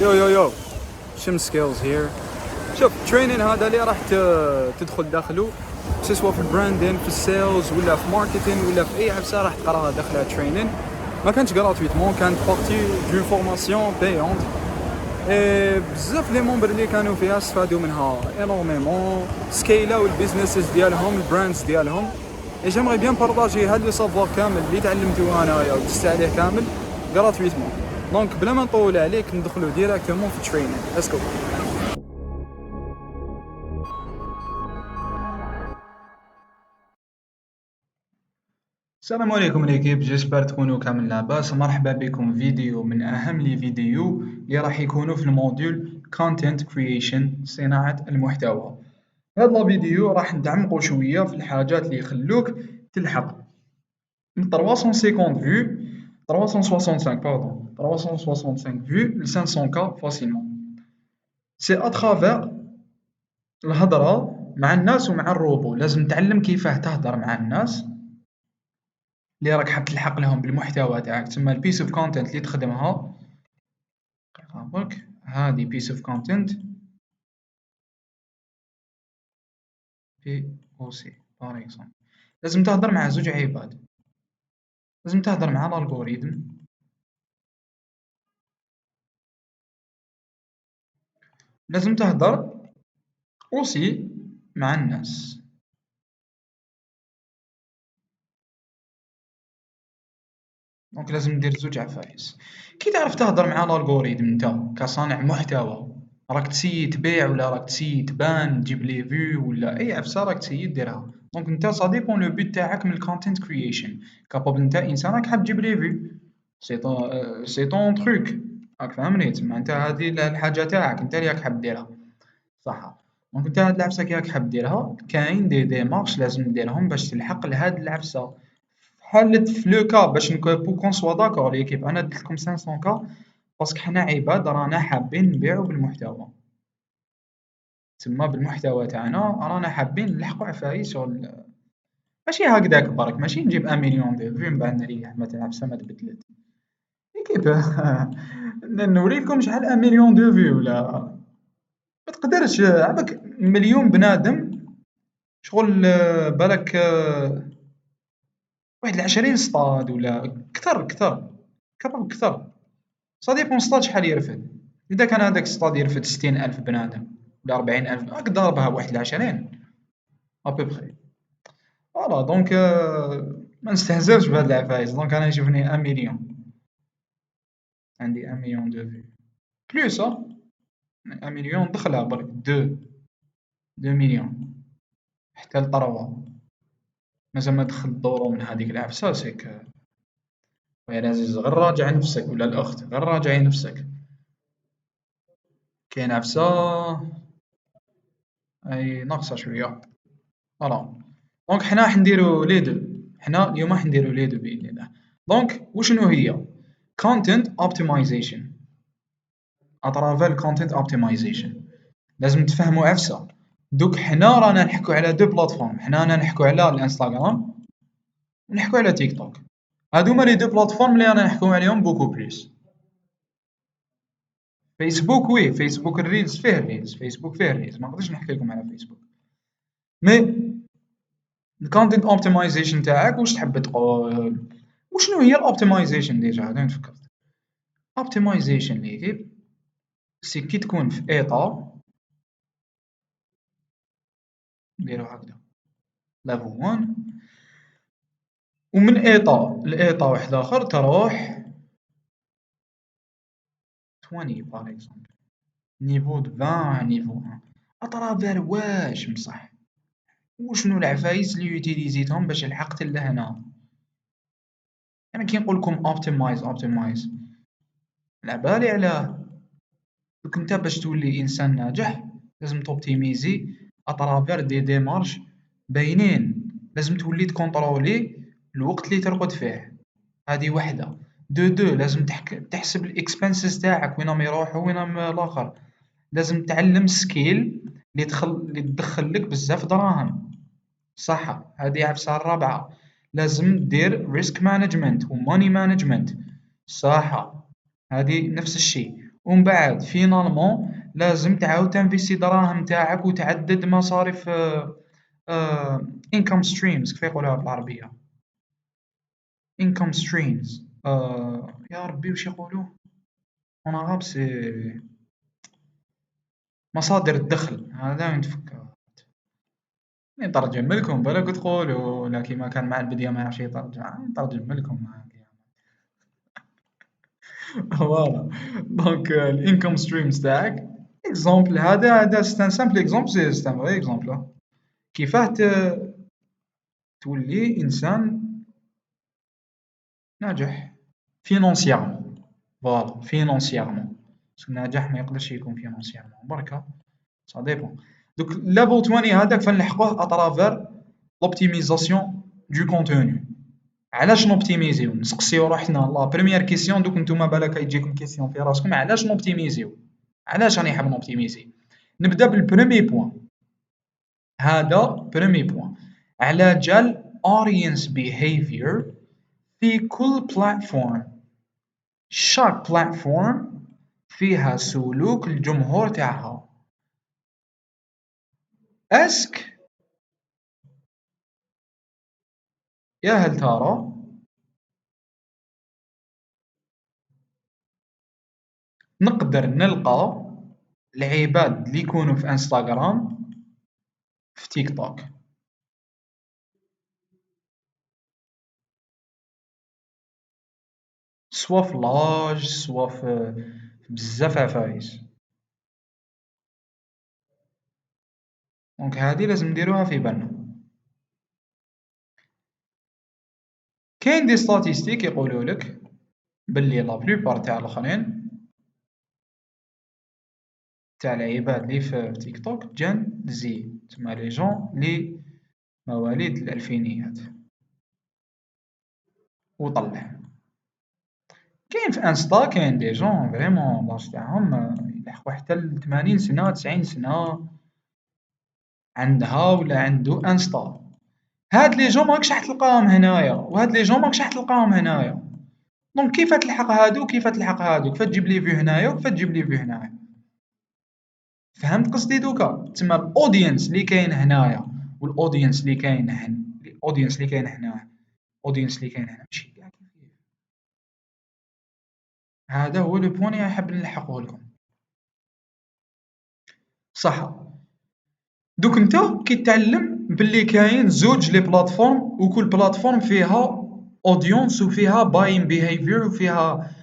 يو شم سكيلز هير. شوف ترينين هذا اللي راح تدخل داخله سواء في البراندين في السيلز ولا في ماركتين ولا في اي عفسه راح تقراها داخلها ترينين. ما كانتش غراتويتمون، كانت بارتي دون فورماسيون بايونت. بزاف لي ممبر اللي كانوا فيها استفادوا منها انورميمون، سكيلاو البيزنسز ديالهم البراندز ديالهم. اي جيمري بيان بارطاجي هاد لو سافوار كامل اللي تعلمته انايا ودزت عليه كامل غراتويتمون. دونك بلا ما نطول عليك ندخلوا ديريكتومون في ترينين. اسكو السلام عليكم ليكيب، جيسبر تكونوا كامل لاباس. مرحبا بكم فيديو من اهم لي فيديو اللي راح يكونوا في الموديول كونتنت كرييشن، صناعه المحتوى. هذا الفيديو راح ندعمقوا شويه في الحاجات اللي يخلوك تلحق من 350 فيو 365 فيو ل 500 كا فاسيلمون. سي اترافير الهضره مع الناس ومع الروبو. لازم تعلم كيفاه تهضر مع الناس اللي راك حاب تلحق لهم بالمحتوى تاعك، تسمى البيس اوف كونتنت اللي تخدمها. برك هذه بيس اوف كونتنت بي او سي بار اكزومبل. لازم تهضر مع زوج عباد، لازم تهضر مع الالغوريثم، لازم تهضر اوسي مع الناس. دونك لازم دير زوج عفايس. كي تعرف تهضر مع الالغوريثم انت كصانع محتوى، راك تسيي تبيع ولا راك تسيي تبان تجيب لي فيو ولا اي عفسه راك تسيي ديرها. دونك انت سا ديبون لو بوت تاعك من الكونتنت كرييشن. كابابل انت انسان راك حاب تجيب لي فيو، سي طون تروك، راك فاهمني؟ تسمى انت هذه الحاجه تاعك انت اللي راك حاب ديرها، صح؟ دونك انت هاد العفسه كي راك حاب ديرها كاين دي ديمارش لازم ديرهم باش تلحق لهاد العفسه. حالة في لو كا باش بو سوا داكور ليكيب، انا درت لكم 500 كا باسكو حنا عباد رانا حابين نبيعو بالمحتوى. تما بالمحتوى تاعنا رانا حابين نلحقو عفايس شغل، ماشي هكداك برك، ماشي نجيب 1 مليون دو فيو من بعد نريح ما العفسه ما تبدلت. ليكيب نوريلكم شحال 1 مليون دو فيو ولا ما تقدرش. عباك مليون بنادم شغل بالك واحد 20 سطاد ولا كثر. سا ديبون سطاد شحال يرفد. إذا كان هذاك السطاد يرفد 60,000 بنادم ولا 40,000 راك ضاربها بواحد 20 ابوبخي. فوالا دونك ما نستهزاوش بهاد العفايس. دونك أنا يشوفني 1 مليون، عندي 1 مليون دو فيو بلوس 1 مليون دخلها برك 2 مليون حتى ل 3. مازال ما دخلت الدورو من هذيك العفسة. سيك يا العزيز غير راجع نفسك، ولا الأخت غير راجعي نفسك. كاين عفسة أي ناقصة شوية. فوالا دونك حنا راح نديرو لي دو. حنا اليوم راح نديرو لي دو بإذن الله. دونك وشنو هي content optimization؟ اترافير content optimization لازم تفهموا عفسة. دوك حنا رانا نحكو على دو بلاتفورم، حنا رانا نحكو على الانستغرام ونحكو على تيك توك. هادوما لي دو بلاتفورم اللي رانا نحكو عليهم بوكو بليس. فيسبوك وي، فيسبوك الريلز فيه الريلز، فيسبوك فيه الريلز، ما نقدرش نحكي لكم على فيسبوك. مي الكونتنت اوبتمايزيشن تاعك واش تحب تقول؟ وشنو هي الاوبتمايزيشن ديجا؟ هذا نفكر. اوبتمايزيشن اللي سي كي تكون في ايطا، نديرو هكذا ليفل 1، ومن ايطا لايطا واحد اخر تروح 20 باغ اكزومبل، نيفو دو 20 نيفو 1 اترافير واش مصح، وشنو العفايس اللي يوتيليزيتهم باش لحقت لهنا. انا كي نقول لكم اوبتمايز العبالي علاه. دوك انت باش تولي انسان ناجح لازم توبتيميزي اترافير دي ديمارش باينين. لازم تولي تكونطرولي الوقت اللي ترقد فيه، هذه وحده. دو لازم تحسب الاكسبنسز تاعك، وين راهم يروحوا وين راهم الاخر. لازم تعلم سكيل اللي تدخل لك بزاف دراهم، صح؟ هذه عفسة الرابعة. لازم دير ريسك مانجمنت وماني مانجمنت، صح؟ هذه نفس الشيء. ومن بعد فينالمون لازم تعاود تنفيستي دراهم تاعك وتعدد مصاريف income streams كيف يقولوها بالعربية income streams يا ربي وش يقولوا انا غاب سي مصادر الدخل هذا وين تفكر نترجم لكم بالك تقولوا لا كيما كان مع البديه ما يعرفش يترجم نترجم لكم فوالا دونك الانكم ستريمز تاعك اكزومبل هذا ستان سامبل اكزومبل سي ستان فري اكزومبل كيفاه تولي انسان ناجح فينونسيامون فوالا فينونسيامون باسكو النجاح ما يقدرش يكون فينونسيامون بركا سا ديبون دوك ليفل 20 هذاك فنلحقوه اترافير لوبتيميزاسيون دو كونتوني علاش نوبتيميزيو نسقسيو روحنا لا بروميير كيسيون دوك نتوما بالاك يجيكم كيسيون في راسكم علاش نوبتيميزيو علاش راني حاب نوبتيميزي نبدا بالبروميي بوين هذا بروميي بوين على جال audience behavior في كل بلاتفورم شاك بلاتفورم فيها سلوك الجمهور تاعها اسك يا هل ترى نقدر نلقى العباد اللي يكونوا في انستغرام في تيك توك سوا في لاج سوا في بزاف عفايس دونك هادي لازم نديروها في بالنا كاين دي ستاتيستيك يقولوا لك باللي لا بلوبار تاع الاخرين تاع العباد اللي في تيك توك جن زي تما لي جون لي مواليد الالفينيات وطلع كاين في انستا كاين دي جون فريمون لاج تاعهم يلحقوا حتى ل 80 سنه 90 سنه عندها ولا عنده انستا هاد لي جون ماكش راح تلقاهم هنايا وهاد لي جون ماكش راح تلقاهم هنايا دونك كيف تلحق هادو كيف تلحق هادو كيف تجيب لي فيو هنايا وكيف تجيب لي فيو هنايا فهمت قصدي دوكا تسمى الاودينس اللي كاين هنايا والاودينس اللي كاين هنا الاودينس اللي كاين هنا الاودينس اللي كاين هنا ماشي كاع كيف هذا هو لو بوين اللي حاب نلحقه لكم صح دوك نتا كي تعلم باللي كاين زوج لي بلاتفورم وكل بلاتفورم فيها اودينس وفيها باين بيهيفير وفيها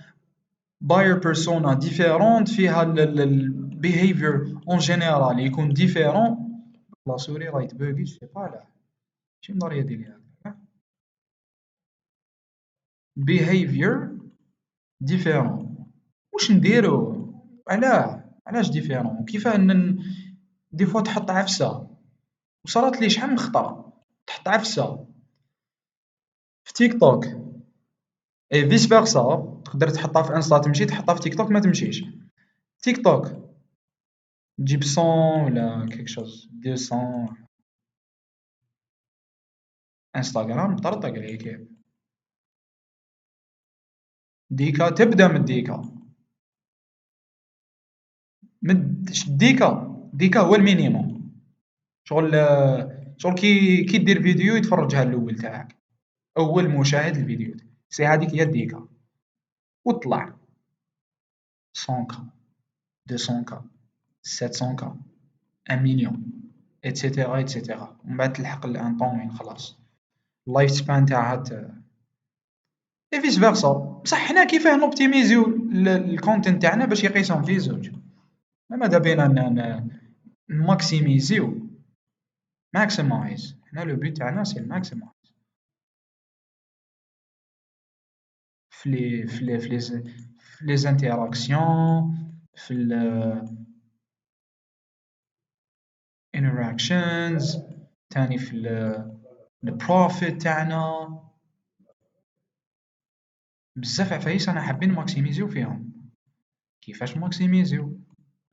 باير بيرسونا ديفيرونت فيها البيهيفير اون جينيرال يكون ديفيرون لا سوري راهي تبوغي سي با لا ماشي نضريا ديالي هكا behavior different واش نديرو علاش ديفيرون كيفاه دي فوا تحط عفسه وصارت لي شحال من خطره تحط عفسه في تيك توك اي فيس فيرسا تقدر تحطها في انستا تمشي تحطها في تيك توك ما تمشيش تيك توك تجيب 100 ولا كيك شوز 200 انستغرام طرطق عليك ديكا تبدا من ديكا ديكا هو المينيموم شغل كي دير فيديو يتفرجها الاول تاعك اول مشاهد الفيديو سي هذيك هي الديكا وطلع 100 كا 200 كا 700 كا 1 مليون اتسيتيرا اتسيتيرا ومن بعد تلحق لان طون وين خلاص اللايف سبان تاعها اي فيس فيرسا بصح حنا كيفاه نوبتيميزيو الكونتنت تاعنا باش يقيسهم في زوج ماذا بينا نماكسيميزيو ماكسيمايز حنا لو بوت تاعنا سي الماكسيمايز في لي زانتيراكسيون في الانتراكشنز تاني في البروفيت تاعنا بزاف عفايس انا حابين ماكسيميزيو فيهم كيفاش ماكسيميزيو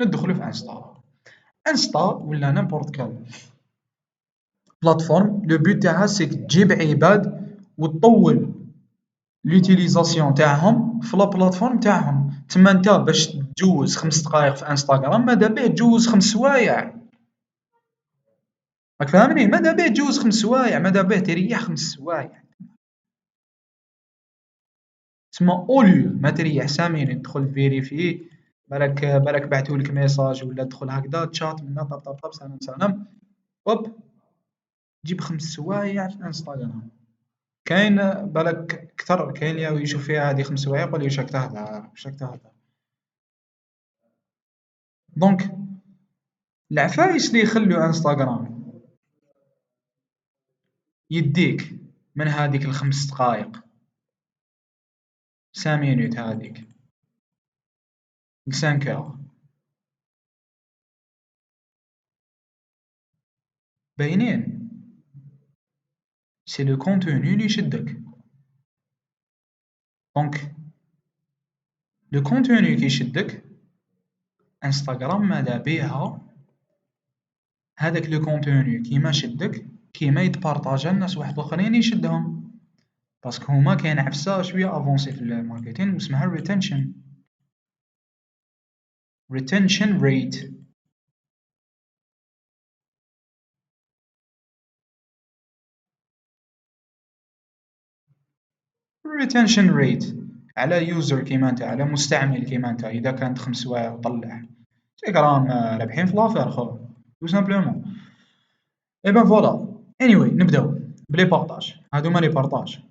ندخلوا في انستا ولا نيمبورط كال بلاتفورم لو بوت تاعها سي تجيب عباد وتطول لوتيليزاسيون تاعهم في لا بلاتفورم تاعهم تما انت باش تجوز 5 دقائق في انستغرام ماذا بيه تجوز 5 سوايع. راك فاهمني؟ ماذا بيه تجوز 5 سوايع، ماذا بيه تريح 5 سوايع. تما اوليو ما تريح 5 مينوت تدخل فيريفي، بالك بعثولك ميساج ولا تدخل هكذا تشات منا طب طب طب سلام سلام، هوب تجيب 5 سوايع في انستغرام. كاين بالك كثر، كاين اللي يشوف فيها هذه 5 سوايع يقول لي واش راك تهضر واش راك تهضر. دونك العفايس اللي يخلوا انستغرام يديك من هذيك الخمس دقائق 5 مينوت هذيك ل 5 اور باينين، سي لو كونتوني اللي يشدك. دونك لو كونتوني كي يشدك انستغرام ماذا بيها هذاك لو كونتوني كيما شدك كيما يتبارطاجا الناس واحد اخرين يشدهم، باسكو هما كاين عفسه شويه افونسي في الماركتين واسمها الريتنشن، retention rate. retention rate على يوزر كيما انت، على مستعمل كيما انت، اذا كانت 5 سوايع وطلع سيك راهم رابحين في لافير خو تو سامبلومون. اي بان فوالا. anyway نبداو بلي بارطاج، هادوما لي بارطاج.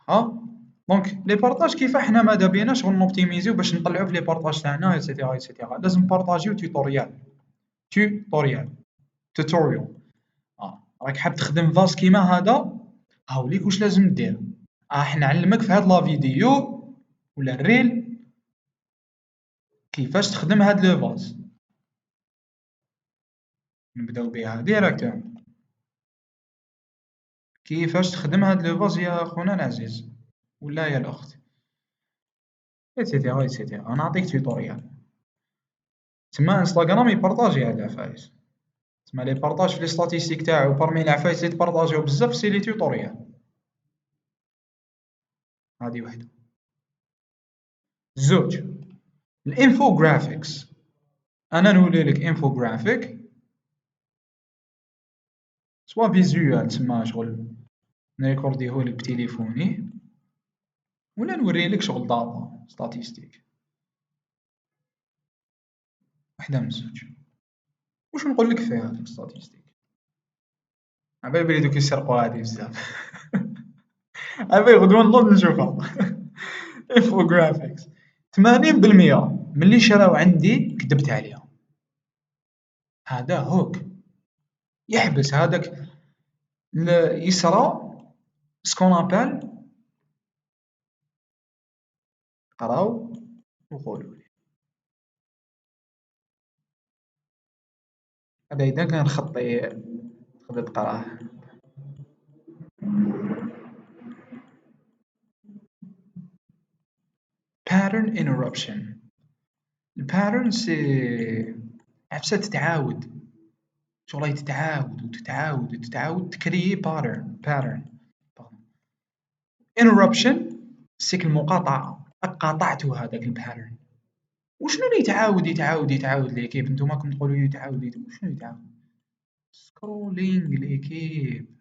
ها دونك لي بارطاج كيف حنا ماذا بينا شغل نوبتيميزيو باش نطلعو في لي بارطاج تاعنا ايتترا ايتترا، لازم نبارطاجيو توتوريال. توتوريال توتوريال راك حاب تخدم فاس كيما هذا، هاوليك واش لازم دير. راح نعلمك في هاد لا فيديو ولا الريل كيفاش تخدم هاد لو فاز. نبداو بها ديراكتومون. كيفاش تخدم هاد لو فاز يا خونا العزيز ولا يا الاخت، ايتترا ايتترا. نعطيك توتوريال. تما انستغرام يبارطاجي هاد العفايس، تما لي بارطاج في لي ستاتيستيك تاعو برمي العفايس لي تبارطاجيو بزاف سي لي توتوريال. هادي وحده. زوج الانفوغرافيكس. انا نولي لك انفوغرافيك سوا فيزوال تما شغل نريكورديهولك بتليفوني ولا نوريلك شغل داتا ستاتيستيك، وحده من الزوج. واش نقول لك فيها هذيك ستاتيستيك؟ عبالي بلي دوك يسرقوا هادي بزاف. عبالي غدوة نوض نشوفها. انفوغرافيكس 80% من اللي شراو عندي كدبت عليهم. هذا هوك يحبس هذاك يسرى سكون ابل. قراو وقولوا لي هذا اذا كان خطي تقدر تقراه. pattern interruption. الباترن سي عفسة تتعاود، شغل تتعاود وتتعاود وتتعاود تكريي pattern. interruption سيك المقاطعة، قاطعتو هذاك الباترن. وشنو اللي يتعاود ليكيب؟ نتوما راكم تقولوا لي يتعاود وشنو يتعاود؟ سكرولينغ ليكيب.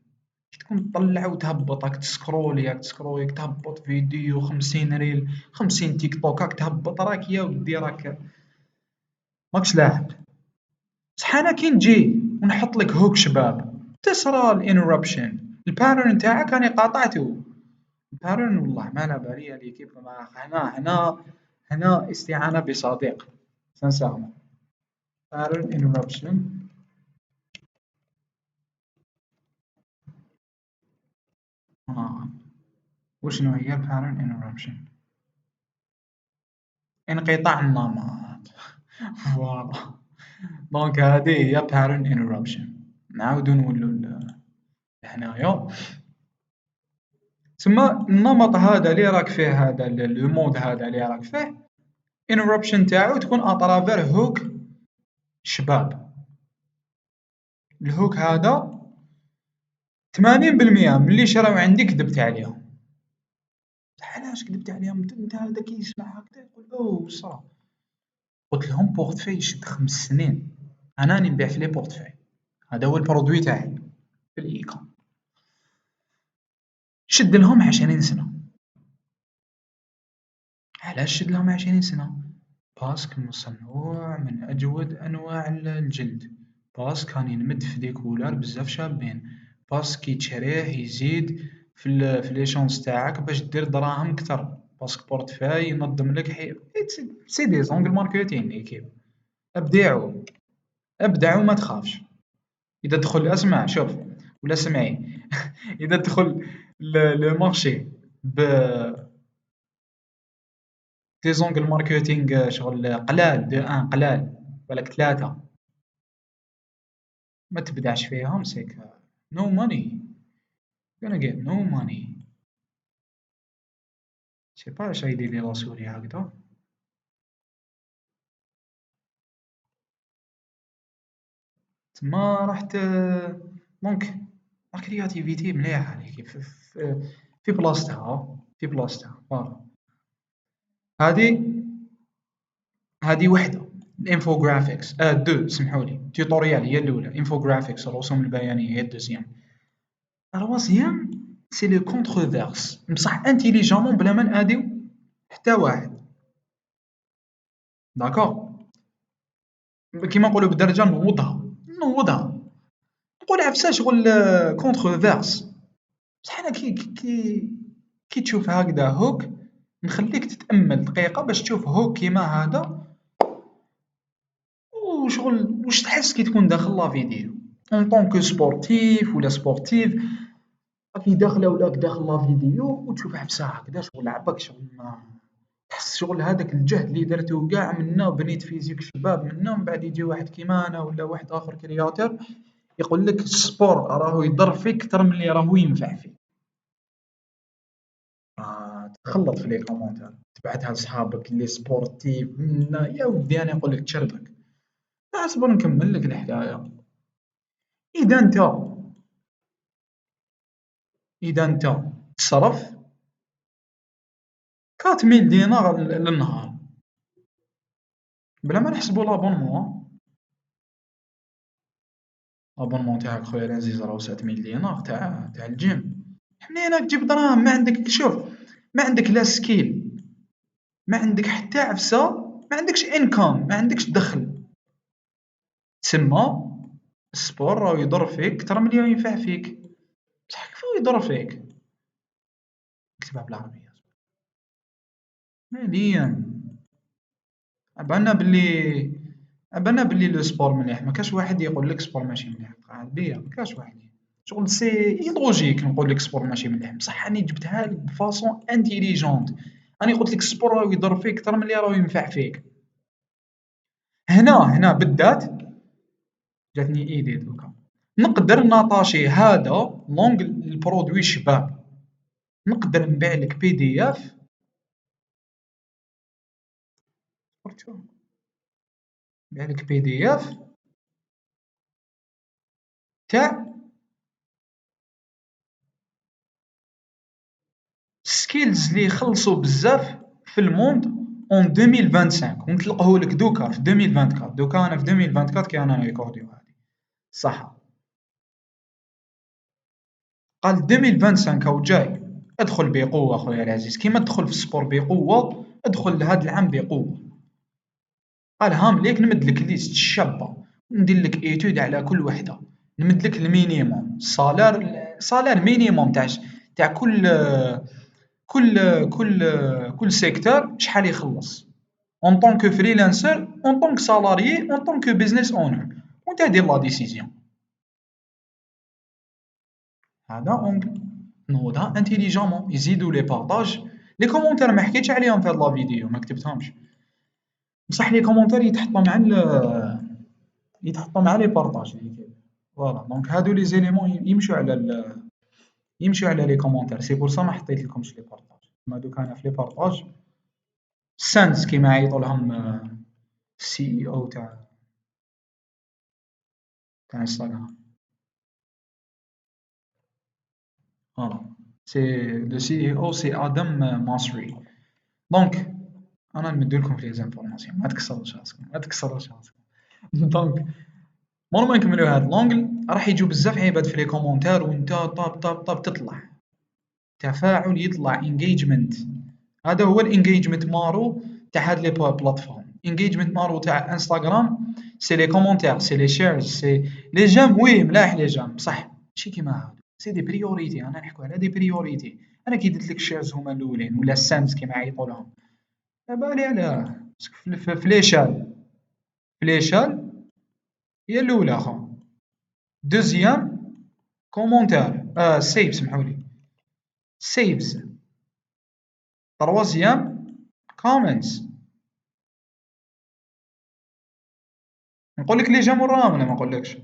كي تكون تطلع وتهبط، راك تسكرولي راك تهبط فيديو 50 ريل 50 تيك توك راك تهبط، راك يا ودي راك ماكش لاحق. بصح انا كي نجي ونحط لك هوك شباب تسرى الانربشن، الباترن تاعك راني قاطعته. الباترن والله ما على بالي لي كيف هنا استعانة بصديق سانسيرمون. pattern interruption وشنو هي pattern interruption؟ انقطاع النمط. فوالا. دونك هذه هي pattern interruption. نعاودو نولو لهنايا. تما النمط هذا اللي راك فيه، هذا لو مود هذا اللي راك فيه interruption تاعو تكون اترافير هوك شباب. الهوك هذا 80% من اللي شراو عندي كذبت عليهم. علاش كذبت عليهم؟ انت هذا كي يسمع هكذا يقول اوه صرا. قلت لهم بورتفاي يشد 5 سنين، انا راني نبيع في لي بورتفاي، هذا هو البرودوي تاعي في الايكون، شد لهم 20 سنة. علاش شد لهم 20 سنة؟ باسك مصنوع من أجود أنواع الجلد، باسك راني نمد في دي كولار بزاف شابين، باسك كي تشريه يزيد في لي شونس تاعك باش دير دراهم كتر، باسك بورتفاي ينظم لك سي دي زونغل ماركتينغ ايكيب. ابدعوا، ابدعوا ما تخافش. إذا تدخل اسمع شوف ولا سمعي إذا تدخل لو مارشي ب دي زونغل ماركتينغ شغل قلال دو ان قلال بالك 3 ما تبدعش فيهم سيك no money gonna get no money. سي با اش يدير لي راسولي هكذا. تما رحت دونك لا كرياتيفيتي مليحة عليك في بلاصتها في بلاصتها فوالا. هادي هادي وحدة الانفوغرافيكس دو سمحوا لي توتوريال هي الأولى، انفوغرافيكس الرسوم البيانية هي الدوزيام. الروازيام سي لو كونتروفيرس بصح انتيليجامون بلا ما نأديو حتى واحد. داكور كيما نقولوا بالدرجة نوضها نقول عفسه شغل كونتروفيرس. بصح أنا كي تشوف هكذا هوك نخليك تتأمل دقيقة باش تشوف هوك كيما هذا وشغل واش تحس كي تكون داخل لا فيديو اون طونكو سبورتيف ولا سبورتيف راكي داخله ولاك داخل لا فيديو وتشوف عفسه هكذا شغل عباك شغل ما تحس شغل هذاك الجهد اللي درتو كاع منا بنيت فيزيك شباب منا من بعد يجي واحد كيما انا ولا واحد اخر كرياتور يقول لك السبور راهو يضر فيك اكثر من اللي راهو ينفع فيك. تخلط في لي كومونتير تبعتها لصحابك اللي سبورتيف منا يا ودي انا نقول لك تشربك. اصبر نكمل لك الحكايه. اذا انت اذا انت تصرف 4000 دينار للنهار بلا ما نحسبوا لابونمون. لابونمون تاعك خويا العزيز راهو 7000 دينار تاع الجيم. حنينك تجيب دراهم ما عندك شوف ما عندك لا سكيل ما عندك حتى عفسه ما عندكش انكم ما عندكش دخل تسمى السبور راهو يضر فيك اكثر من اللي ينفع فيك. بصح كيف هو يضر فيك؟ نكتبها بالعربيه مليان. عبالنا بلي لو سبور مليح ما كاش واحد يقول لك سبور ماشي مليح قاعد بيا ما كاش واحد شغل سي لوجيك نقول لك سبور ماشي مليح بصح راني جبتها لك بفاصون انتيليجونت. راني قلت لك السبور راه يضر فيك اكثر من اللي راه ينفع فيك. هنا بالذات جاتني ايدي دوكا نقدر ناطاشي هذا لونغ البرودوي شباب نقدر نبيع لك بي دي اف نبيع لك بي دي اف تاع سكيلز اللي يخلصوا بزاف في الموند اون 2025 ونطلقه لك دوكا في 2024. دوكا انا في 2024 كي انا ريكورديو هذه صح قال 2025 هاو جاي. ادخل بقوه خويا العزيز كيما تدخل في السبور بقوه ادخل لهذا العام بقوه. قال هام ليك نمد لك ليست شابه ندير لك ايتود على كل وحده نمد لك المينيموم صالير مينيموم تاع كل سيكتور شحال يخلص اون طونك فريلانسر اون طونك سالاريي اون طونك بيزنس اونر وانت دير لا ديسيزيون. هذا اونغل نوضها انتيليجامون يزيدوا لي بارطاج. لي كومونتير ما حكيتش عليهم في هاد لا فيديو ما كتبتهمش بصح لي كومونتير يتحطوا مع لي بارطاج فوالا دونك هادو لي زيليمون يمشوا على لي كومونتير سي بور سا ما حطيت لكمش لي بارطاج. ما دوك انا في لي بارطاج سانس كيما عيطوا لهم السي اي او تاع انستغرام فوالا. سي لو سي او سي ادم ماسري. دونك انا نمدلكم في لي زانفورماسيون، ما تكسروش راسكم، ما تكسروش راسكم. دونك مور ما نكملوا هاد لونغل راح يجوا بزاف عباد في لي كومونتير، وانت طاب طاب طاب تطلع تفاعل، يطلع انجيجمنت. هذا هو الانجيجمنت مارو تاع هاد لي بلاتفورم. انجيجمنت مارو تاع انستغرام سي لي كومونتير، سي لي شيرز، سي لي جيم. وي ملاح لي جيم بصح ماشي كيما هادو، سي دي بريوريتي. انا نحكوا على دي بريوريتي. انا كي درت لك الشيرز هما الاولين ولا السنس كيما يعيطوا لهم، لا بالي علاه. في ليشال، في ليشال هي الاولى خو. دوزيام كومونتير سيف، سمحوا لي، سيفز. تروازيام كومنتس. نقول لك لي جيم وراهم ولا ما نقولكش؟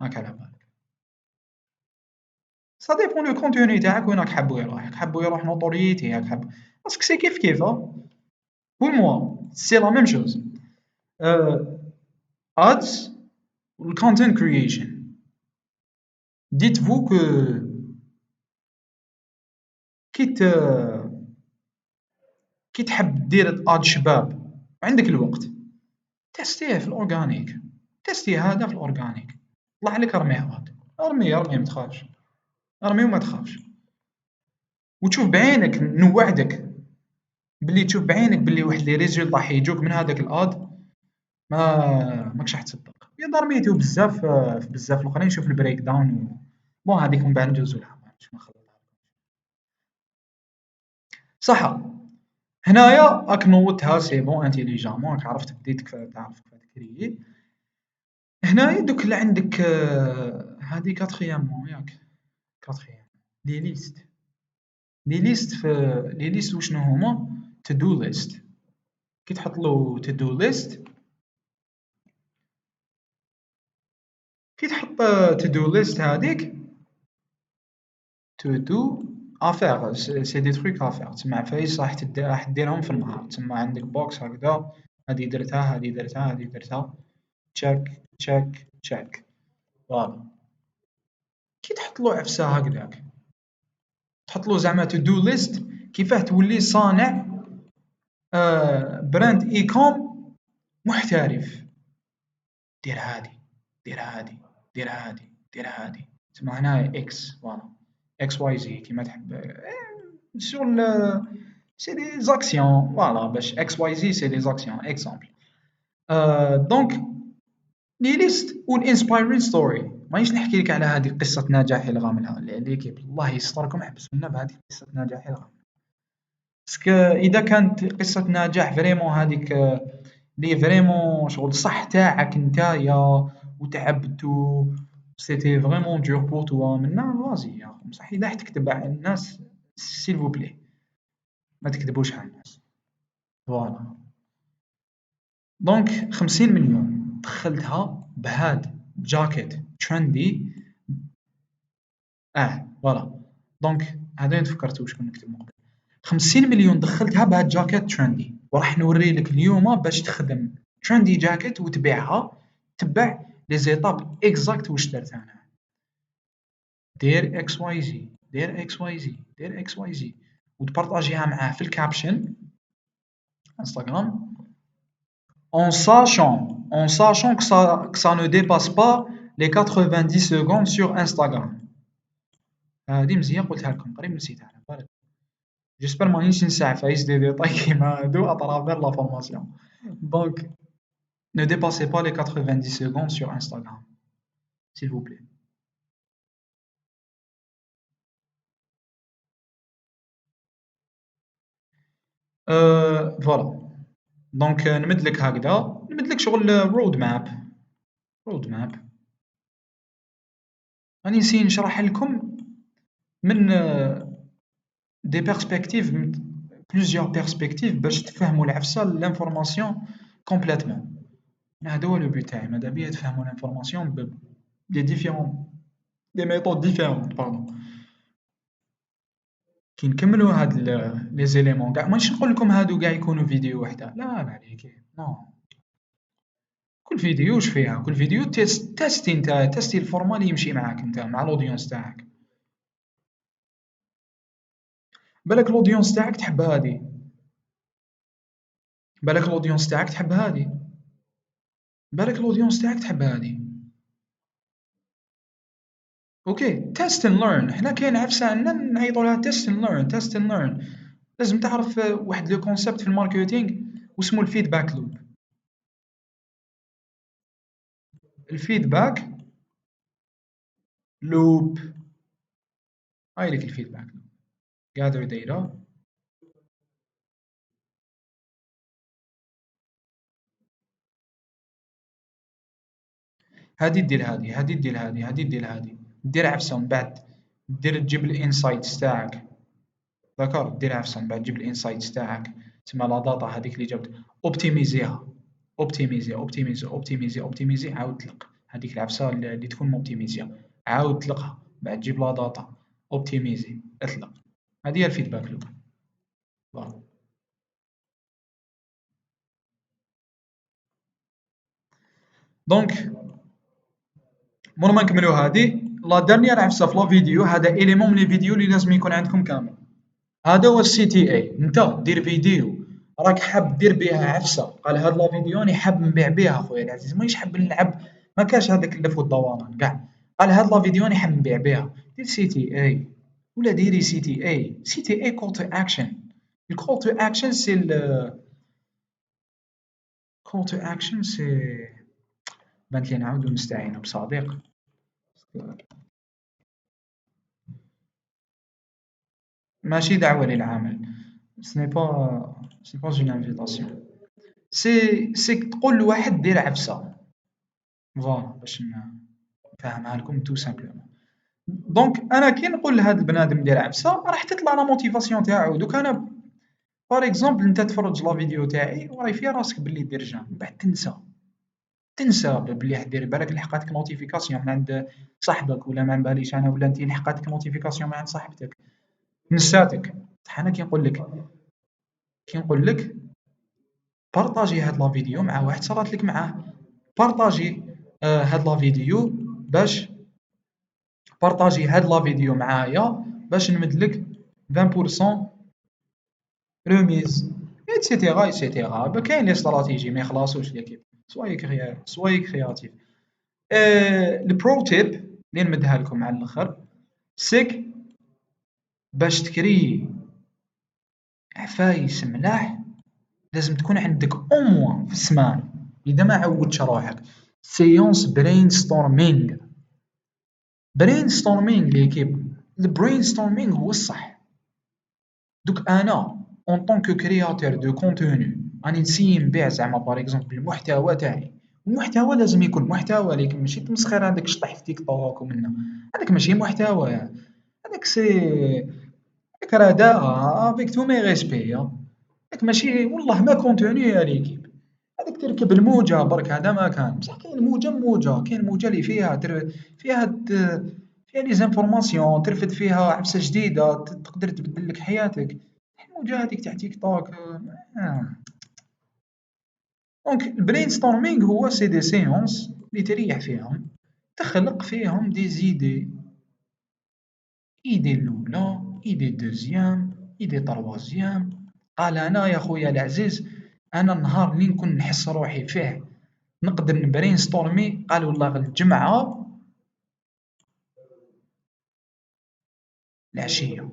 هاك على بالك. سا ديبون لو كونتوني تاعك وين راك حابو يروح. راك حابو يروح نوطوريتي، راك حاب باسكو سي كيف كيف. بور موا سي لا ميم شوز. ادز والكونتنت كرييشن. ديت فو كو كي كي تحب دير اد شباب وعندك الوقت، تستيه في الاورغانيك. تستي هذا في الاورغانيك، طلع لك ارميه هذا. ارميه ارميه ما تخافش، ارميه وما تخافش. وتشوف بعينك، نوعدك باللي تشوف بعينك باللي واحد لي ريزولطا حيجوك من هذاك الاد ما ماكش راح تصدق. يا دار ميتو بزاف في بزاف الاخرين. شوف البريك داون بون هذيك من بعد ندوزو لها، مانيش ما نخلطها. صح. هنايا راك نوضتها سي بون انتيليجامون، راك عرفت بديت تعرف كيف تكريي. هنايا دوك اللي عندك هذه كاتخيامون ياك. كاتخيام لي ليست. لي ليست في لي ليست وشنو هما؟ تو دو ليست. كي تحط له تو دو ليست، كي تحط تو دو ليست هذيك تو دو افير، سي دي تروك افير. تسمى عفايس راح ديرهم في النهار. تسمى عندك بوكس هكذا، هذه درتها، هذه درتها، هذه درتها، تشيك تشيك تشيك. فوالا. كي تحط له عفسه هكذاك، تحط له زعما تو دو ليست، كيفاه تولي صانع براند اي كوم محترف. دير هادي، دير هادي، دير هادي، دير هادي. تسمى هنا اكس، فوالا، اكس واي زي كيما تحب. سور سي دي زاكسيون، فوالا، باش اكس واي زي سي دي زاكسيون اكزومبل. دونك لي ليست والانسبايرين ستوري. مانيش نحكي لك على هذه قصة نجاح اللي غاملها ليكيب، الله يستركم حبسوا لنا بهذه قصة نجاح اللي غاملها. باسكو إذا كانت قصة نجاح فريمون هذيك لي فريمون شغل صح تاعك نتايا وتعبت سيتي فريمون دور بور توا منا، فازي يا أخو. بصح إذا راح تكذب على الناس سيل فو بلي ما تكذبوش على الناس. فوالا. دونك 50 مليون دخلتها بهاد جاكيت ترندي. فوالا. دونك هذا تفكرت واش كنا نكتب من قبل. 50 مليون دخلتها بهاد جاكيت ترندي، وراح نوري لك اليوم باش تخدم ترندي جاكيت وتبيعها. تبع لي زيتاب اكزاكت واش درت انا. دير اكس واي زي، دير اكس واي زي، دير اكس واي زي، وتبارطاجيها معاه في الكابشن انستغرام. En sachant que ça ne dépasse pas les 90 secondes sur Instagram. هذه مزيان قلتها لكم، قريب نسيتها على بالك. جيسبر مانيش ننسى عفايس دي ديتاي كيما هادو اترافير لا فورماسيون. دونك ne dépassez pas les 90 secondes sur Instagram, s'il vous plaît. فوالا. دونك نمد لك هكذا، نمد لك شغل رود ماب. رود ماب راني نسي نشرح لكم من دي بيرسبكتيف، بلوزيور بيرسبكتيف، باش تفهموا العفسه لانفورماسيون كومبليتمون. هذا هو لو بوت تاعي، ماذا بيا تفهموا لانفورماسيون دي ديفيرون، دي ميثود ديفيرون باردون. كي نكملوا هاد لي زيليمون كاع، مانيش نقول لكم هادو كاع يكونوا فيديو وحده، لا لا عليك، نو. كل فيديو واش فيها، كل فيديو تيستي، انت تيستي الفورما اللي يمشي معاك انت مع الاودينس تاعك. بالك الاودينس تاعك تحب هادي، بالك الاودينس تاعك تحب هادي، بالك الاودينس تاعك تحب هادي. اوكي تيست اند ليرن، حنا كاين عفسه عندنا نعيطوا لها تيست اند ليرن، تيست اند ليرن. لازم تعرف واحد لو كونسيبت في الماركتينغ واسمه الفيدباك لوب. الفيدباك لوب، هاي لك الفيدباك لوب. gather data. هادي دير هادي، هادي دير هادي، هادي دير هادي، دير عفسه من بعد دير تجيب الانسايتس تاعك. ذكر دير عفسه من بعد تجيب الانسايتس تاعك، تسمى لا داتا هذيك اللي جابت اوبتيميزيها. اوبتيميزي اوبتيميزي اوبتيميزي اوبتيميزي، عاود طلق هذيك العفسه اللي تكون موبتيميزيا، عاود طلقها بعد تجيب لا داتا اوبتيميزي اطلق. هذه هي الفيدباك لوب. فوالا. دونك مور ما نكملو هادي لا دانيير عفسه في لا فيديو، هذا إيليمون من لي فيديو اللي لازم يكون عندكم كامل. هذا هو السي تي اي. انت دير فيديو راك حاب دير بها عفسه، قال هاد لا فيديو راني حاب نبيع بها خويا العزيز، مانيش حاب نلعب، ما كاش هذاك اللف والدوران كاع، قال هاد لا فيديو راني حاب نبيع بها، دير سي تي اي ولا ديري سي تي اي. سي تي اي كول تو اكشن. الكول تو اكشن سي كول تو اكشن سي، بانت لي نعاودو نستعينو بصديق. ماشي دعوة للعمل، سي با اون انفيتاسيون، سي تقول لواحد دير عفسة. فوالا باش نفهمها لكم تو سامبلومون. دونك انا كي نقول لهاد البنادم دير عفسة راح تطلع لا موتيفاسيون تاعو. دوك انا بار اكزومبل انت تفرج لا فيديو تاعي وراي في راسك بلي دير جيم، من بعد تنسى بلي دير بالك لحقاتك نوتيفيكاسيون من عند صاحبك ولا ما باليش انا، ولا انت لحقاتك نوتيفيكاسيون من عند صاحبتك نساتك. بصح انا كي نقول لك بارطاجي هاد لا فيديو مع واحد صرات لك معاه، بارطاجي هاد لا فيديو باش بارطاجي هاد لا فيديو معايا باش نمدلك 20% روميز، ايتترا ايتترا. كاين لي استراتيجي ما يخلصوش ليكيب. سواي كرياتيف. البرو تيب اللي نمدها لكم على الاخر، سيك باش تكري عفايس ملاح لازم تكون عندك او موان في السمان، اذا ما عودتش روحك سيونس برين ستورمينغ. برين ستورمينغ ليكيب، البرين ستورمينغ هو الصح. دوك انا اون طونك كرياتور دو كونتوني راني نسيي نبيع زعما باغ اكزومبل المحتوى تاعي. المحتوى لازم يكون محتوى، لكن ماشي تمسخير هذاك شطح في تيك توك ومنا، هذاك ماشي محتوى، هذاك هذاك رداء افيك تو مي ريسبي. هذاك ماشي والله ما كونتوني يا ليكيب. هذاك تركب الموجة برك، هذا ما كان بصح كاين موجة، كاين موجة اللي فيها لي زانفورماسيون ترفد فيها عفسة جديدة تقدر تبدل لك حياتك. الموجة هذيك تاع تيك توك دونك البرين ستورمينغ هو سي دي سيونس اللي تريح فيهم تخلق فيهم دي زيدي، ايدي الاولى، ايدي دوزيام، ايدي تروازيام. قال انا يا خويا العزيز انا النهار اللي نكون نحس روحي فيه نقدر نبرين ستورمي، قال والله الجمعة العشية،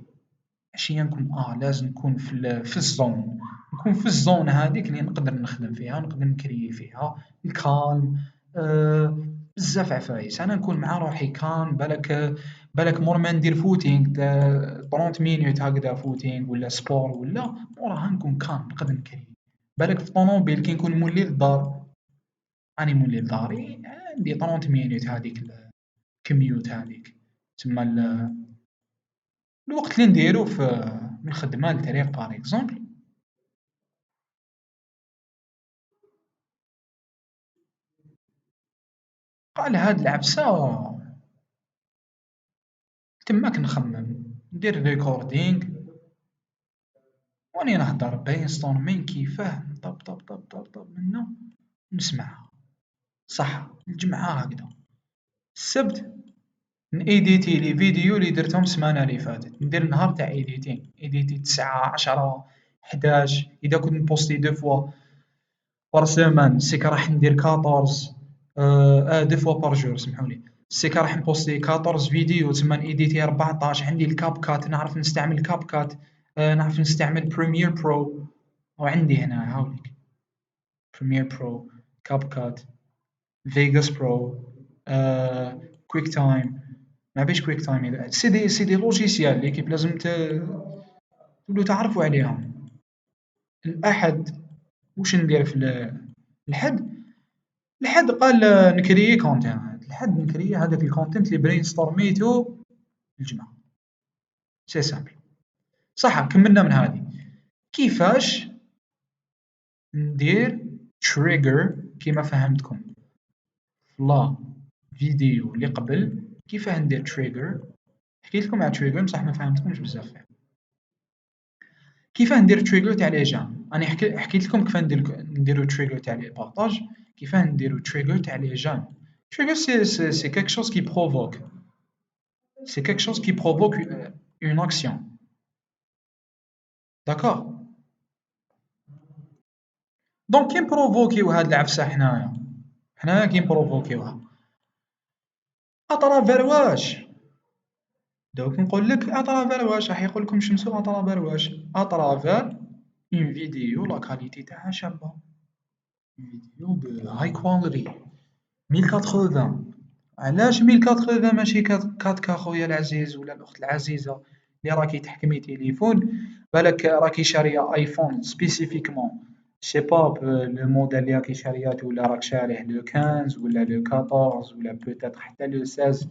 عشية نكون لازم نكون في الزون، نكون في الزون هذيك اللي نقدر نخدم فيها ونقدر نكري فيها الكالم. بزاف عفايس انا نكون مع روحي كان بالك مور ما ندير فوتينغ 30 مينوت هكذا فوتينغ ولا سبور ولا موراها نكون كان نقدر نكري. بالك في الطوموبيل كي نكون مولي للدار، راني مولي لداري عندي 30 مينوت هذيك الكميوت هذيك، تسمى الوقت اللي نديرو من الخدمة للطريق باغ اكزومبل. قال هاد العفسة تماك نخمم ندير ريكوردينغ واني نهدر برين ستورمين كيفاه طب طب طب طب طب منه نسمعها. صح الجمعة هكذا، السبت نإيديتي لي فيديو اللي درتهم السمانة اللي فاتت، ندير نهار تاع إيديتي 9 10 11. إذا كنت نبوستي دو فوا بار سيمان سيك راح ندير 14 دو فوا بار جور سمحولي، سيك راح نبوستي 14 فيديو تما نإيديتي 14. عندي الكاب كات، نعرف نستعمل كاب كات، نعرف نستعمل بريمير برو، وعندي هنا هاوليك بريمير برو، كاب كات، فيجاس برو، كويك تايم. ما بيش كويك تايم، سي دي لوجيسيال اللي كيف لازم تولوا تعرفوا عليهم. الأحد واش ندير في الحد؟ الحد قال نكريي كونتنت، الحد نكريي هذاك الكونتنت اللي برين ستورميتو الجمعة. سي سامبل. صح كملنا من هذه. كيفاش ندير تريجر كيما فهمتكم لا فيديو اللي قبل، كيفاه ندير تريجر. حكيت لكم على تريجر بصح ما فهمتكمش بزاف فيه. كيفاه ندير تريجر تاع لي جام، انا حكيت لكم كيفاه نديرو تريجر تاع لي بارطاج، كيفاه نديرو تريجر تاع لي جام. تريجر سي quelque chose qui provoque, c'est quelque chose qui provoque une action. D'accord. دونك كي نبروفوكيو هاد العفسه حنايا كي نبروفوكيوها اطرافير واش. دوك نقول لك اترافير واش، راح يقول لكم شمسو اترافير واش، اترافير اون فيديو لا كاليتي تاعها شابه، فيديو ب هاي كواليتي 1080. علاش 1080 ماشي 4K خويا العزيز ولا الاخت العزيزه اللي راكي تحكمي تليفون، بالك راكي شاريه ايفون سبيسيفيكمون سي با لو موديل اللي راكي شارياته، ولا راك شاريه لو 15 ولا لو 14 ولا بوتيتر حتى لو 16،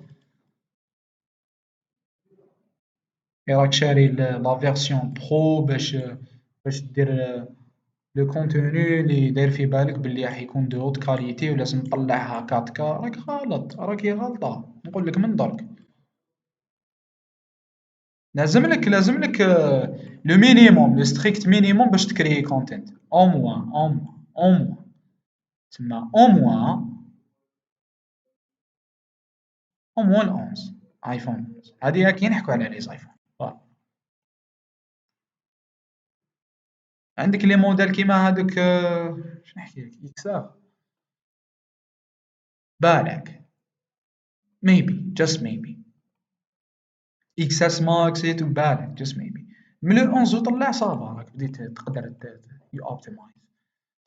راك شاري لا فيرسيون برو باش دير لو كونتوني اللي داير في بالك بلي راح يكون دو هوت كاليتي ولازم تطلعها 4K. راك غلط، راكي غلطة، نقول لك من درك. لازم لك لو مينيموم، لو ستريكت مينيموم باش تكريي كونتنت او موان تسمى او موان 11 ايفون. هذه كي نحكوا على لي ايفون فوالا. عندك لي موديل كيما هادوك واش نحكي لك اكس اف، بالك maybe just maybe اكس اس ماكس بالك just maybe من لو 11 وطلع صافا راك بديت تقدر يو اوبتيمايز.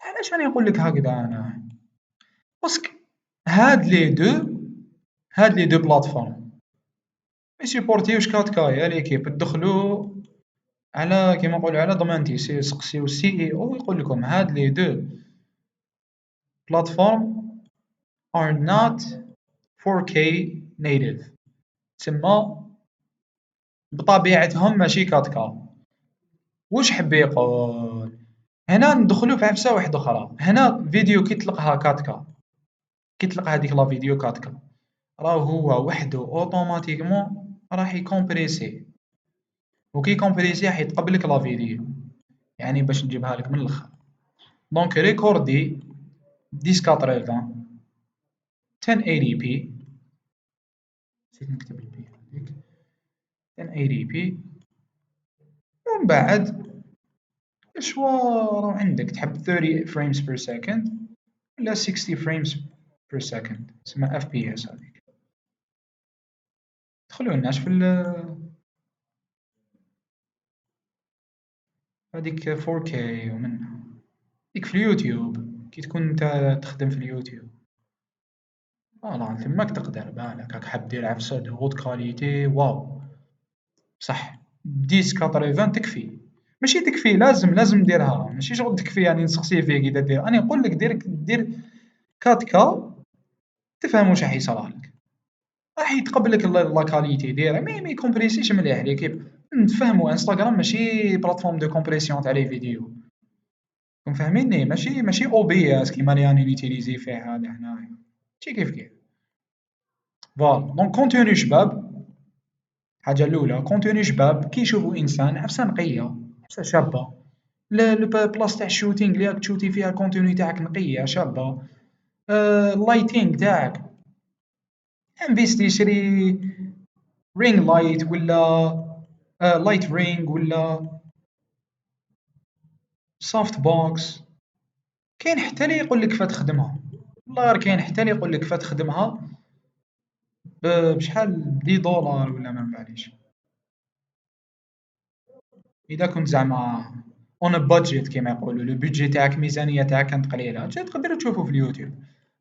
علاش راني نقول لك هكذا انا؟ باسكو هاد لي دو هاد لي دو بلاتفورم ما يسيبورتيوش 4K يا ليكيب. تدخلوا على كيما نقولوا على ضمانتي سقسيو السي اي او يقول لكم هاد لي دو بلاتفورم are not 4K native، تسمى بطبيعتهم ماشي 4K. واش حب يقول؟ هنا ندخلوا في عفسه واحده اخرى. هنا فيديو كي تلقاها 4K، كي تلقى هذيك لا فيديو 4K، راه هو وحده اوتوماتيكمون راح يكومبريسي، وكي كومبريسي راح يتقبل لك لا فيديو. يعني باش نجيبها لك من الاخر، دونك ريكوردي 1080 1080 نسيت نكتب البي هذيك 1080 ومن بعد الشوا راه عندك تحب 30 frames per second ولا 60 frames per second تسمى اف بي اس. هذيك دخلولناش في هذيك 4K ومنها ديك في اليوتيوب كي تكون انت تخدم في اليوتيوب فوالا تماك تقدر. بالك راك حاب دير عفسة دو هوت كاليتي واو صح 1080 تكفي، ماشي تكفي لازم ديرها، ماشي شغل تكفي يعني نسقسي فيك إذا دير. أنا نقول لك دير 4K تفهم واش راح يصرالك، راح يتقبل لك لا كاليتي ديرها ما يكومبريسيش مليح ليكيب. نتفاهموا انستغرام ماشي بلاتفورم دو كومبريسيون تاع لي فيديو، راكم فاهميني؟ ماشي او بي اس كيما اللي راني نيتيليزي فيه هذا هنايا، ماشي كيف. فوالا دونك كونتوني شباب، الحاجة الأولى كونتوني شباب كي يشوفوا إنسان عفسة نقية عفسة شابة، بلاصة تاع الشوتينغ اللي راك تشوتي فيها الكونتوني تاعك نقية شابة، اللايتينغ تاعك انفيستي شري رينج لايت ولا لايت رينج ولا سوفت بوكس. كاين حتى اللي يقول لك كيفاش تخدمها، والله غير كاين حتى اللي يقول لك كيفاش تخدمها بشحال ب10 دولار ولا ما نباليش. اذا كنت زعما اون بادجيت كيما يقولوا، لو بودجي تاعك الميزانيه تاعك كانت قليله، تقدر تشوفه في اليوتيوب.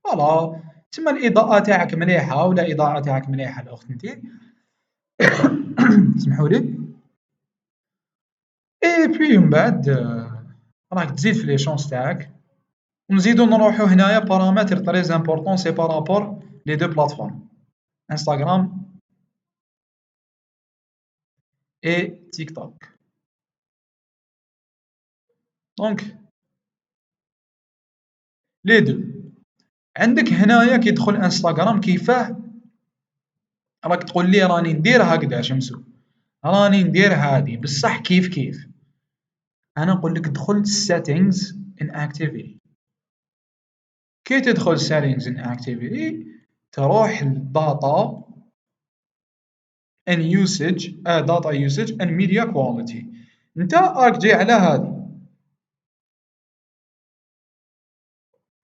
فوالا تما الاضاءه تاعك مليحه ولا الاضاءه تاعك مليحه الاخت انتي اسمحوا لي. اي بي من بعد راك تزيد في لي شونس تاعك. ونزيدو نروحو هنايا بارامتر تري امبورطون سي بارابور لي دو بلاتفورم انستغرام اي تيك توك. دونك لي دو عندك هنايا كي تدخل انستغرام كيفاه راك تقول لي راني ندير هكذا شمسو، راني ندير هادي بصح كيف كيف. انا نقول لك دخل settings in activity. كي تدخل settings in activity تروح للداتا and usage data usage and media quality. نتا راك جاي على هادي،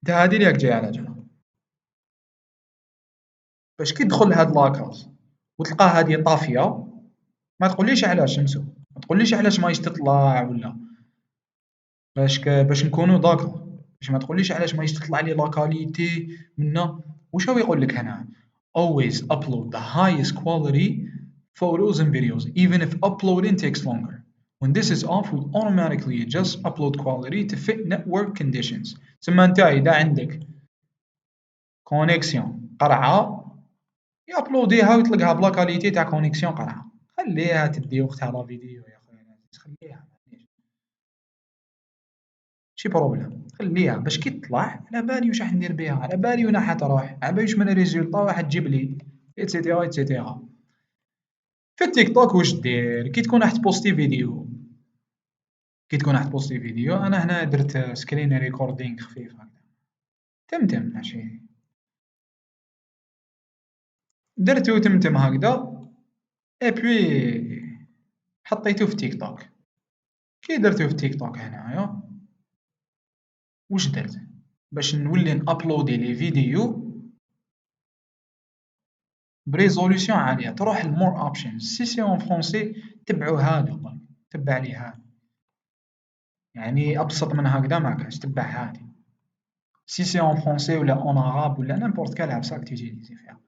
نتا هادي اللي راك جاي على جال. باش كي تدخل لهاد لاكاز وتلقى هادي طافية ما تقوليش علاش شمسو، ما تقوليش علاش ماهيش تطلع ولا باش نكونوا داكور، باش ما تقوليش علاش ماهيش تطلع لي لا كاليتي منا. واش هو يقول لك هنا always upload the highest quality photos and videos even if uploading takes longer. When this is off will automatically adjust upload quality to fit network conditions. تسمى انت اذا عندك كونيكسيون قرعه يابلوديها ويطلقها بلا كاليتي تاع كونيكسيون قرعه. خليها تدي وقتها لا فيديو يا خويا العزيز، خليها ماشي بروبليم، خليها باش كي تطلع على بالي واش راح ندير بها، على بالي وين راح تروح، على بالي واش من ريزولطا راح تجيب لي ايتترا ايتترا. في التيك توك واش دير كي تكون راح تبوستي فيديو، كي تكون راح تبوستي فيديو انا هنا درت سكرين ريكوردينغ خفيف هكذا تمتم ماشي، درتو تمتم هكذا اي بوي حطيتو في تيك توك. كي درتو في تيك توك هنايا واش درت باش نولي نابلودي لي فيديو بريزوليسيون عالية، تروح لمور اوبشنز سي سي اون فرونسي تبعو هادو برك، تبع لي هادي، يعني ابسط من هكذا ما كاش، تبع هادي سي سي اون فرونسي ولا اون عرب ولا نيمبورت كال عفسه راك تيتيليزي فيها،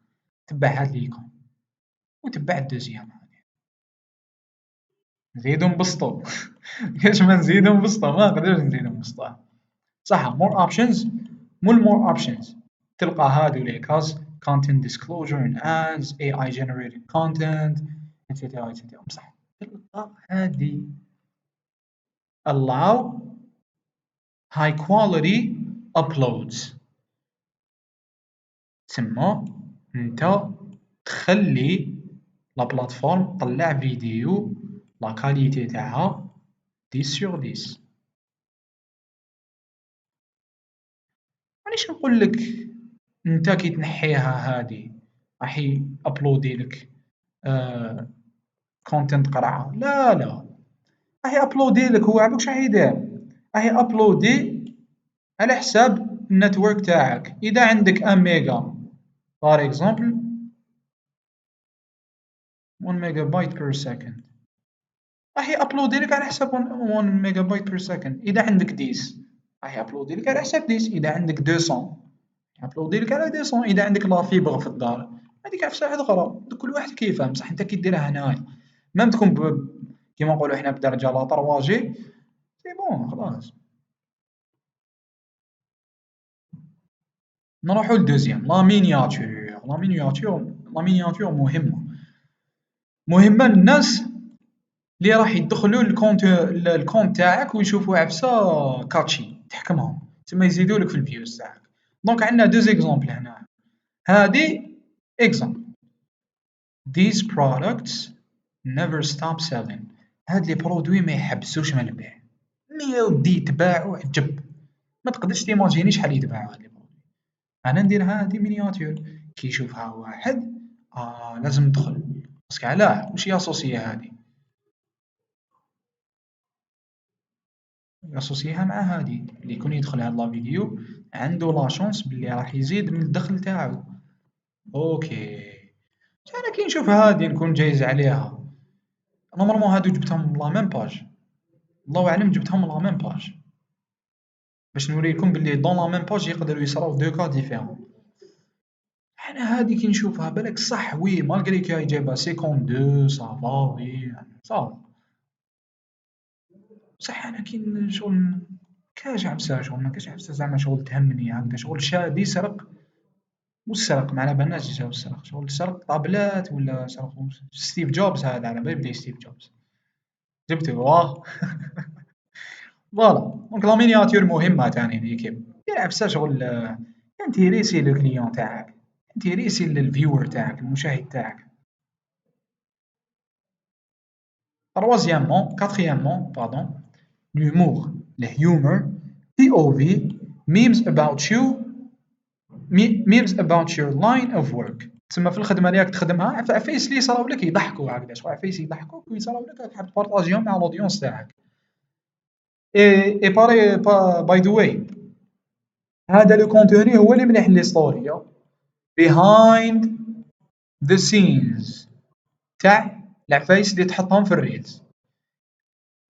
تبع هاد ليكون وتبع الدوزيام هادي. نزيدو نبسطو كاش ما نزيدو نبسطو ما نقدرش نزيدو نبسطوه. صح مور اوبشنز، مول مور اوبشنز تلقى هادو لي كاز content disclosure and ads AI generated content etc etc. بصح تلقى هادي allow high quality uploads. تسمى نتا تخلي لا بلاتفورم طلع فيديو لا كاليتي تاعها 10 sur 10. مانيش نقول لك انت كي تنحيها هادي راح ابلودي لك كونتنت قرعه، لا لا راح ابلودي لك هو عباك واش راح يدير، راح ابلودي على حساب النتورك تاعك. اذا عندك 1 ميجا بار اكزومبل 1 ميجا بايت بير سكند راح يابلودي لك على حساب 1 ميجا بايت بير سكند. اذا عندك 10 راح يابلودي لك على حساب 10. اذا عندك 200 يابلودي لك على 200. اذا عندك لا فيبر في الدار هذيك عفسه واحده اخرى، كل واحد كيفاه. بصح انت كي ديرها هنايا ميم تكون كيما نقولوا حنا بدرجه لا 3 جي سي بون خلاص. نروحو لدوزيام لا مينياتور. لا مينياتور لا مينياتور مهمه للناس اللي راح يدخلوا الكونت تاعك ويشوفوا عفسه كاتشي تحكمهم تما يزيدوا لك في الفيوز تاعك. دونك عندنا دو زيكزامبل هنا. هادي اكزامبل these products never stop selling. هاد لي برودوي ما يحبسوش من البيع، مي ودي يتباعوا عجب ما تقدرش تيماجيني شحال يتباعوا هاد لي برودوي. انا ندير هادي مينياتور كي يشوفها واحد لازم ندخل باسكو علاه واش ياسوسيا هادي، ياسوسيها مع هادي اللي يكون يدخل هاد لا فيديو عنده لا شونس بلي راح يزيد من الدخل تاعو. اوكي، انا كي نشوف هادي نكون جايز عليها. نورمالمون هادو جبتهم من لا ميم باج، الله اعلم جبتهم من لا ميم باج باش نوريكم بلي دون لا ميم باج يقدروا يصراو دو كا ديفيرون. انا هادي كي نشوفها بالك صح وي مالغري كي هي جايبها 52 صافا وي صافا، بصح أنا كي شغل كاش عبسة شغل مكاش عبسة زعما شغل تهمني هكدا شغل شاد يسرق والسرق ما على بالناش جا والسرق شغل سرق طابلات ولا سرق ستيف جوبز هذا على بالي بلي ستيف جوبز جبته واه فوالا. دونك لا مينياتور مهمة تاني ليكيب دير عبسة شغل انتيريسي لو كليون تاعك، انتيريسي للفيور تاعك المشاهد تاعك. Troisièmement, quatrièmement, pardon, l'humour, le humor, POV, memes about you, memes about your line of work. تسمى في الخدمة اللي راك تخدمها عفايس اللي يصراو لك يضحكوا هكذا، شغل عفايس يضحكوك ويصراو لك راك حاب تبارطاجيهم مع الاودينس تاعك. اي باري باي ذا واي هذا لو كونتوني هو اللي مليح لي ستوري behind the scenes تاع العفايس اللي تحطهم في الريلز،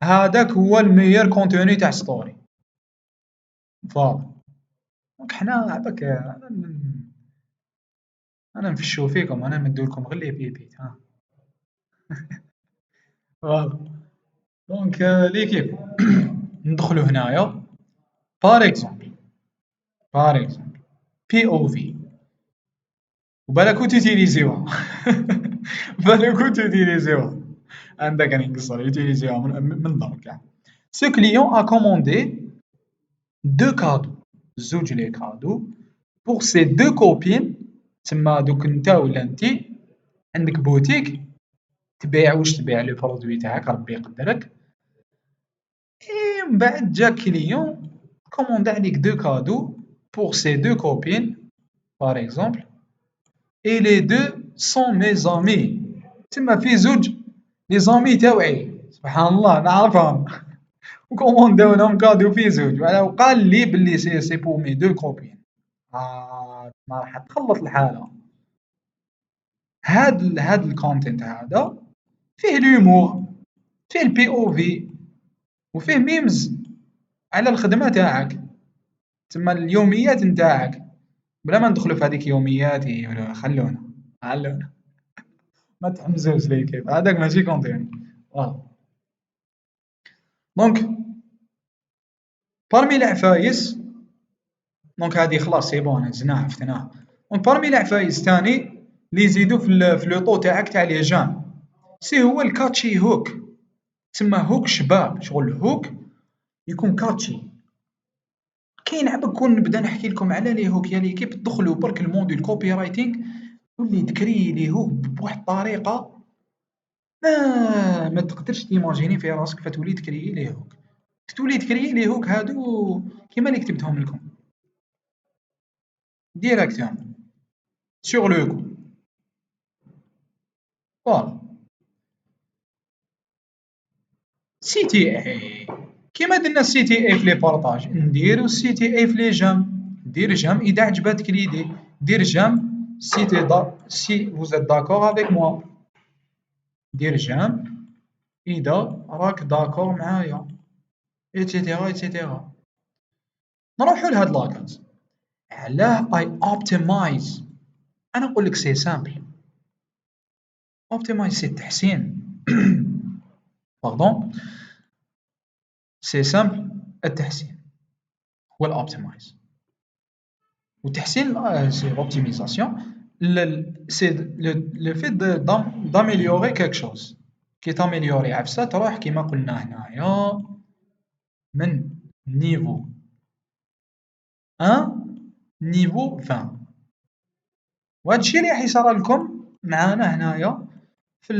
هذاك هو الميور كونتوني تاع ستوري. فوالا دونك حنا عباك انا نفشو فيكم، انا نمدولكم غير لي بيبيت ها. فوالا دونك ليكيب ندخلو هنايا بار اكزومبل، بار اكزومبل بي او في وبالك تيتيليزيوها بالك تيتيليزيوها عندك راني نقصر يوتيليزيوها من درك كاع. سو كليون ا كوموندي دو كادو، زوج لي كادو بوغ سي دو كوبين. تما دوك نتا ولا نتي عندك بوتيك تبيع واش تبيع لو برودوي تاعك ربي يقدرك، اي من بعد جا كليون كوموندا عليك دو كادو بوغ سي دو كوبين بار اكزومبل اي لي دو سون مي زامي. تما في زوج لي زامي تاوعي سبحان الله نعرفهم وكومونداو لهم كادو في زوج وقال لي بلي سي بو مي دو كوبين. ما راح تخلط الحالة. هاد الكونتنت هذا فيه الهيومور، فيه البي او في، وفيه ميمز على الخدمة تاعك، تما اليوميات نتاعك بلا ما ندخلو في هذيك يومياتي ولا خلونا ما تحمزوش لي كيف هذاك ماشي كونتيني. دونك بارمي العفايس، دونك هادي خلاص سي بون هزناها عرفتناها. دونك بارمي العفايس تاني اللي يزيدو في لو طو تاعك تاع لي جام سي هو الكاتشي هوك. تسمى هوك شباب شغل هوك يكون كاتشي. كاين عباك كون نبدا نحكي لكم على لي هوك يا ليكيب تدخلوا برك الموندو الكوبي رايتينغ تولي تكري لي هوك بواحد الطريقة ما تقدرش تيماجيني في راسك، فتولي تكريي لي هوك، تولي تكريي لي هوك هادو كيما اللي كتبتهم لكم ديراكتومون سور لو كو. فوالا سي تي اي كيما درنا السي تي اي في لي بارطاج نديرو السي تي اي في لي جام. دير جام اذا عجبتك ليدي، دير جام سي تي سي vous êtes d'accord avec moi، دير جام إذا راك داكور معايا ايتترا ايتترا. نروحو لهاد لاكاز علاه اي اوبتمايز. انا نقول لك سي سامبل، اوبتمايز سي التحسين باردون سي سامبل التحسين هو الاوبتمايز، والتحسين سي لوبتيميزاسيون سي لو في d'améliorer quelque chose. كي تاميليوري عفسة تروح كيما قلنا هنايا من نيفو 1 نيفو 20. وهادشي اللي راح يصرى لكم معانا هنايا في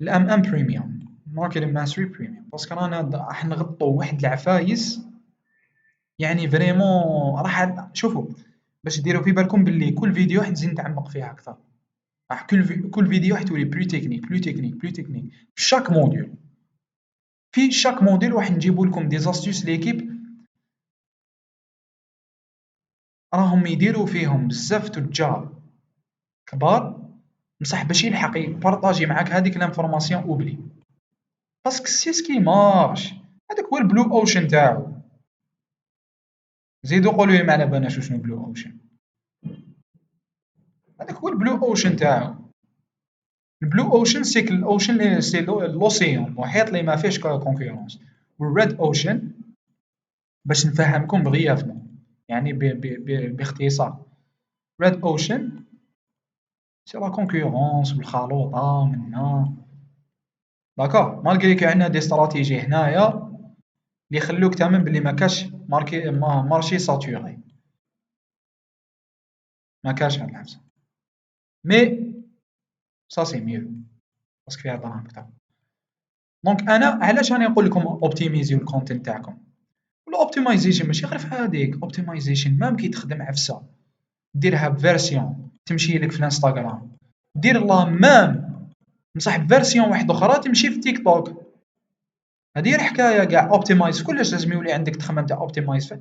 الام ام بريميوم ماركتينغ ماستري بريميوم، باسكو رانا راح نغطو واحد العفايس يعني فريمون راح شوفوا باش ديروا في بالكم باللي كل فيديو راح نزيد نتعمق فيها اكثر. راح كل فيديو راح تولي بلو تكنيك بلو تكنيك بلو تكنيك في شاك موديول. في شاك موديل راح نجيبو لكم دي زاستيوس ليكيب راهم يديرو فيهم بزاف تجار كبار بصح باش يلحق يبارطاجي معاك هذيك لانفورماسيون اوبلي باسكو سي سكي مارش. هذاك هو البلو اوشن تاعو. زيدو قولوا لي ما على بالناش شنو بلو اوشن. هذاك هو البلو اوشن تاعو. البلو اوشن سي الاوشن سي لوسيون المحيط اللي ما فيهش كونكورونس. والريد اوشن باش نفهمكم بغيافمون يعني باختصار. ريد اوشن سي لا كونكورونس والخلوطه منا داكور. مالغري كو عندنا دي استراتيجي هنايا اللي يخلوك تامن بلي ما كاش مارشي ساتوري ما كاش هاد العفسه مي سا سي ميو باسكو فيها دراهم كتر. دونك انا علاش راني نقول لكم اوبتيميزيو الكونتنت تاعكم. والاوبتيمايزيشن ماشي غير في هذيك. اوبتيمايزيشن مام كي تخدم عفسه ديرها بفيرسيون تمشي لك في الانستغرام دير لا مام بصح بفيرسيون واحده اخرى تمشي في تيك توك. هذه هي الحكايه كاع. اوبتيمايز كلش لازم يولي عندك تخمم تاع اوبتيمايز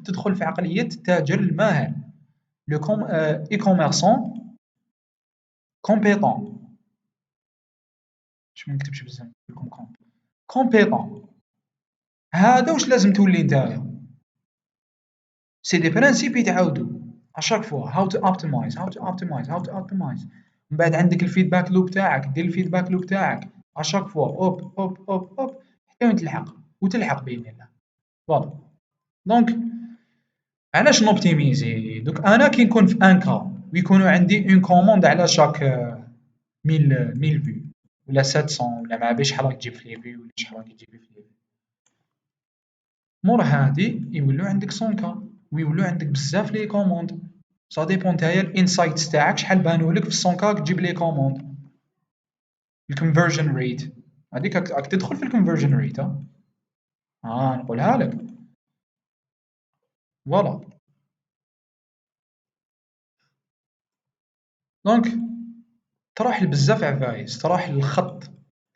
تدخل في عقليه التاجر الماهر لو كوم اي كوميرسون كومبيتون. باش ما نكتبش بزاف لكم كومبيتون. هذا واش لازم تولي نتايا. سي دي برانسيپ يتعاودوا اشاك فوا هاو تو اوبتيمايز هاو تو اوبتيمايز هاو تو اوبتيمايز. من بعد عندك الفيدباك لوب تاعك دير الفيدباك لوب تاعك اشاك فوا اوب اوب اوب اوب حتى وين تلحق وتلحق باذن الله. فوالا دونك علاش نوبتيميزي. دوك انا كي نكون في ان كا ويكونوا عندي اون كوموند على شاك 1000 فيو ولا 700 ولا ما بيش شحال راك تجيب في لي فيو ولا شحال راك تجيب في لي فيو مور هادي يولو عندك 100 كا ويولو عندك بزاف لي كوموند. سا ديبون نتايا الانسايتس تاعك شحال بانولك في 100 كا تجيب لي كوموند. الكونفرجن ريت هذيك راك تدخل في الكونفرجن ريت نقولها لك. فوالا دونك تروح لبزاف عفايس. تروح للخط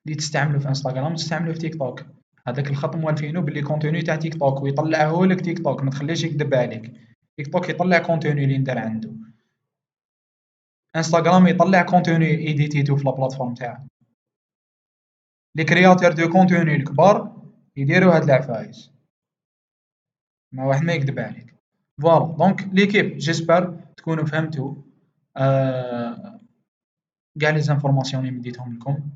اللي تستعملو في انستغرام تستعملو في تيك توك. هذاك الخط موالفينو باللي كونتوني تاع تيك توك ويطلعه لك تيك توك ما تخليش يكذب عليك. تيك توك يطلع كونتوني اللي ندار عنده. انستغرام يطلع كونتوني ايديتيتو في لابلاتفورم تاعو. لي كرياتور دو كونتوني الكبار يديروا هاد العفايس ما واحد ما يكذب عليك. فوالا دونك ليكيب جيسبر تكونوا فهمتوا كاع لي زانفورماسيون اللي مديتهم لكم.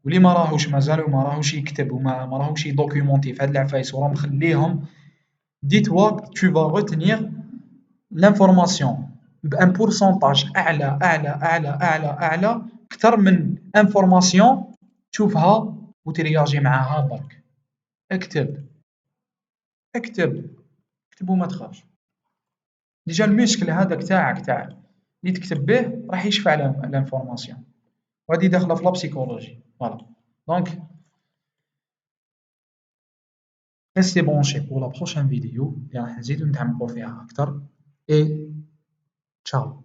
واللي ما راهوش مازالو ما راهوش يكتب وما راهوش يدوكيومونتي في هاد العفايس وراه مخليهم dis-toi que tu vas retenir l'information بان بورسونتاج اعلى اكثر من انفورماسيون تشوفها وترياجي معاها برك. اكتب اكتب اكتب وما تخافش. ديجا المشكل هذاك تاعك تاع اللي تكتب به راح يشفع لانفورماسيون وهذه داخله في لا بسيكولوجي. فوالا دونك restez branchés pour la prochaine vidéo اللي راح نزيدو نتعمقوا فيها اكثر. et ciao.